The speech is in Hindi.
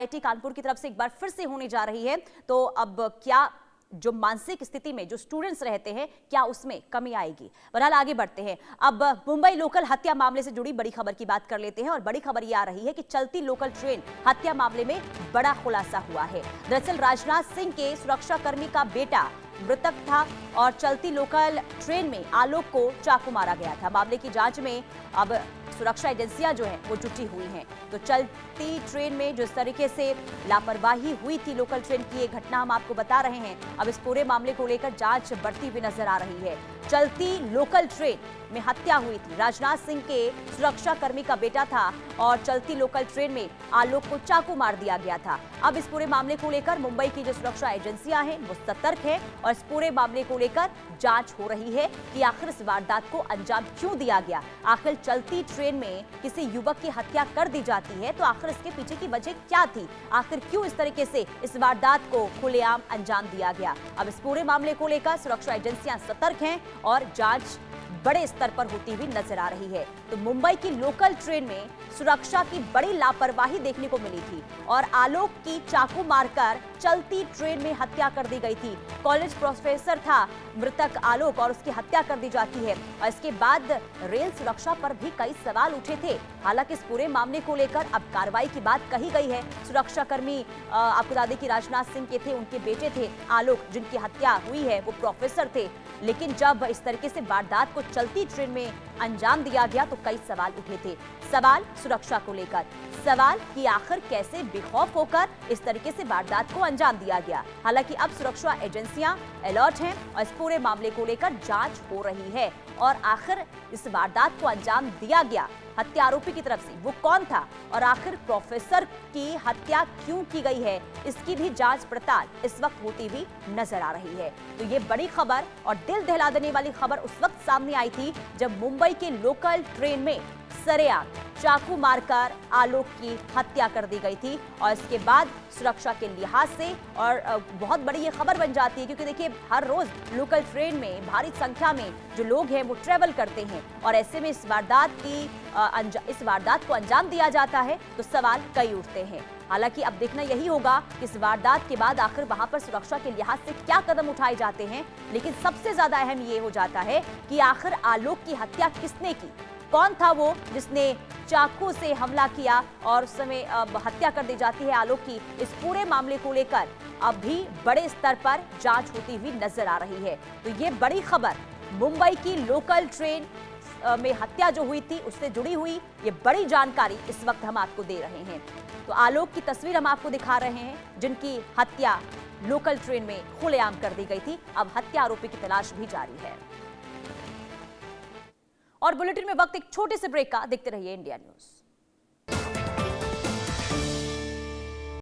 आईआईटी कानपुर की तरफ से एक बार फिर से होने जा रही है। तो अब क्या जो मानसिक स्थिति में जो स्टूडेंट्स रहते हैं, क्या उसमें कमी आएगी? बहरहाल आगे बढ़ते हैं। अब मुंबई लोकल हत्या मामले से जुड़ी बड़ी खबर की बात कर लेते हैं और बड़ी खबर यह आ रही है कि चलती लोकल ट्रेन हत्या मामले में बड़ा खुलासा हुआ है। दरअसल राजनाथ सिंह के सुरक्षाकर्मी का बेटा मृतक था और चलती लोकल ट्रेन में आलोक को चाकू मारा गया था। मामले की जांच में अब सुरक्षा एजेंसियां जो हैं वो जुटी हुई हैं। तो चलती ट्रेन में जिस तरीके से लापरवाही हुई थी लोकल ट्रेन की, ये घटना हम आपको बता रहे हैं। अब इस पूरे मामले को लेकर जांच बढ़ती हुई नजर आ रही है। चलती लोकल ट्रेन में हत्या हुई थी। राजनाथ सिंह के सुरक्षाकर्मी का बेटा था और चलती लोकल ट्रेन में आलोक को चाकू मार दिया गया था। अब इस पूरे मामले को लेकर मुंबई की जो सुरक्षा एजेंसियां हैं वो सतर्क है और इस पूरे मामले को लेकर जांच हो रही है कि आखिर इस वारदात को अंजाम क्यों दिया गया। आखिर चलती ट्रेन में किसी युवक की हत्या कर दी जाती है तो आखिर इसके पीछे की वजह क्या थी? आखिर क्यों इस तरीके से इस वारदात को खुलेआम अंजाम दिया गया? अब इस पूरे मामले को लेकर सुरक्षा एजेंसियां सतर्क हैं और जांच बड़े स्तर पर होती हुई नजर आ रही है। तो मुंबई की लोकल ट्रेन में सुरक्षा की बड़ी लापरवाही देखने को मिली थी और आलोक की चाकू मारकर चलती ट्रेन में हत्या कर दी गई थी। कॉलेज प्रोफेसर था मृतक आलोक और उसकी हत्या कर दी जाती है और इसके बाद रेल सुरक्षा पर भी कई सवाल उठे थे। हालांकि इस पूरे मामले को लेकर अब कार्रवाई की बात कही गई है। सुरक्षाकर्मी आपको बता दें कि राजनाथ सिंह के थे, उनके बेटे थे आलोक, जिनकी हत्या हुई है, वो प्रोफेसर थे। लेकिन जब इस तरीके से वारदात को चलती ट्रेन में अंजाम दिया गया तो कई सवाल उठे थे। सवाल सुरक्षा को लेकर, सवाल कि आखिर कैसे बेखौफ होकर इस तरीके से वारदात को अंजाम दिया गया। हालांकि अब सुरक्षा एजेंसियां अलर्ट हैं और इस पूरे मामले को लेकर जांच हो रही है और आखिर इस वारदात को अंजाम दिया गया हत्या आरोपी की तरफ से वो कौन था और आखिर प्रोफेसर की हत्या क्यों की गई है, इसकी भी जांच पड़ताल इस वक्त होती हुई नजर आ रही है। तो ये बड़ी खबर और दिल दहला देने वाली खबर उस वक्त सामने आई थी जब मुंबई के लोकल ट्रेन में सरेआम चाकू मारकर आलोक की हत्या कर दी गई थी और इसके बाद सुरक्षा के लिहाज से और बहुत बड़ी ये खबर बन जाती है क्योंकि देखिए हर रोज लोकल ट्रेन में भारी संख्या में जो लोग हैं वो ट्रेवल करते हैं और ऐसे में इस वारदात को अंजाम दिया जाता है तो सवाल कई उठते हैं। हालांकि अब देखना यही होगा कि इस वारदात के बाद आखिर वहां पर सुरक्षा के लिहाज से क्या कदम उठाए जाते हैं। लेकिन सबसे ज्यादा अहम ये हो जाता है कि आखिर आलोक की हत्या किसने की, कौन था वो जिसने चाकू से हमला किया और उस समय हत्या कर दी जाती है आलोक की। इस पूरे मामले को लेकर अब भी बड़े स्तर पर जांच होती हुई नजर आ रही है। तो ये बड़ी खबर मुंबई की लोकल ट्रेन में हत्या जो हुई थी उससे जुड़ी हुई ये बड़ी जानकारी इस वक्त हम आपको दे रहे हैं। तो आलोक की तस्वीर हम आपको दिखा रहे हैं जिनकी हत्या लोकल ट्रेन में खुलेआम कर दी गई थी। अब हत्या आरोपी की तलाश भी जारी है। और बुलेटिन में वक्त एक छोटे से ब्रेक का, देखते रहिए इंडिया न्यूज।